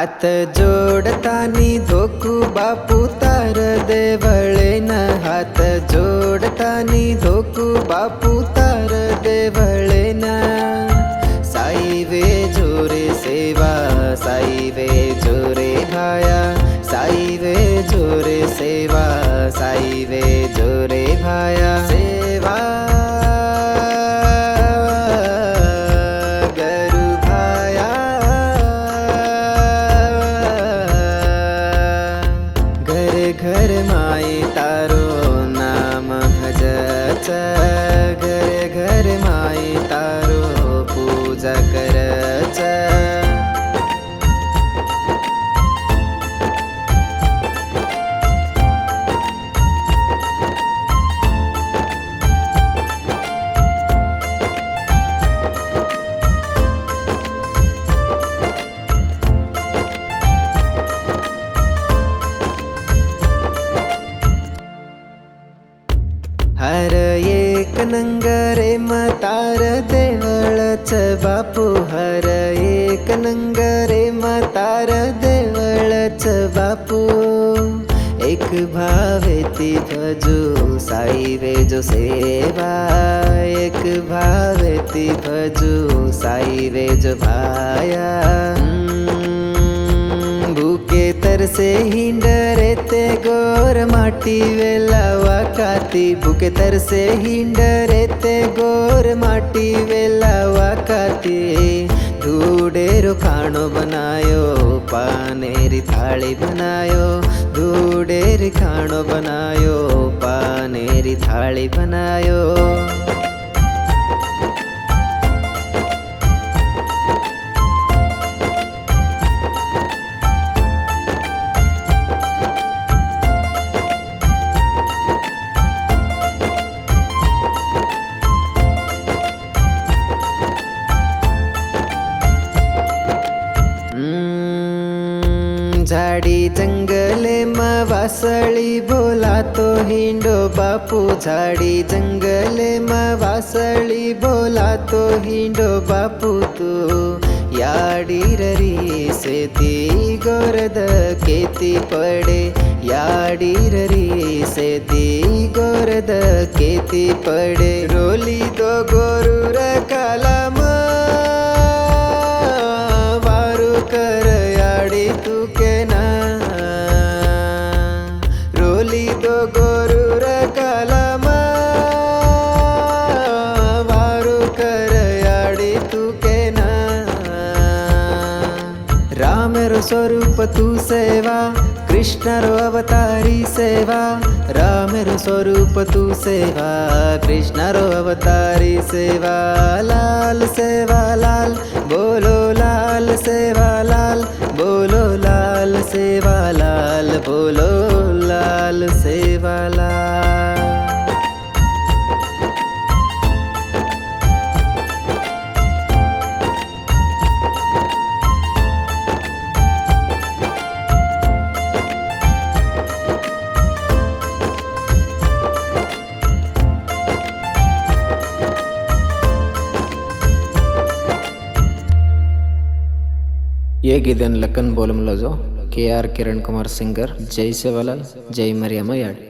हात जोडतानी धोकू बापू तार देवळे न हात जोडतानी धोकू बापू तार देवळे न साई वे जोरे सेवा साई वे जोरे भाया साई वे जोरे सेवा साई वे जोरे भाया सेवा गरु भाया घर घर माई तारो नाम भजच घर घर माई तारो पूजा करच हर एक नंगरे मतार देवळच बापू हर एक नंगरे मतार देवळच बापू एक भावे ती भजू साई वे जो सेवा एक भावे ती भजू साई वे जो भाया भूखे तरसे हिंडरे ते गोर माटी वेला वाकाती भूखे तरसे हिंडरे ते गोर माटी वेला वाकाती धूडेरो खाणो बनायो पानेरी थाली बनायो धूडेरी खाणो बनायो पानेरी थाली बनायो झाडी जंगले मा वासळी बोला तो हिंडो बापू झाडी जंगले मा वासळी बोला तो हिंडो बापू तू याडी ररी से ती गोरद केती पडे याडी ररी से ती गोरद केती पडे रोली दो गोरुर कालाम वारू कर याडी तू रोली दो गोरुर कालाम वारू कर याडी तू के ना राम रो स्वरूप तू सेवा कृष्ण रो अवतारी सेवा राम रो स्वरूप तू सेवा कृष्ण रो अवतारी सेवा लाल सेवा लाल बोलो लाल सेवा लाल बोलो लाल सेवा लाल बोलो लाल सेवा लाल ये गीतन लखन बोलमलो जो KR किरण कुमार सिंगर जय सेवालाल जय मरियम याड।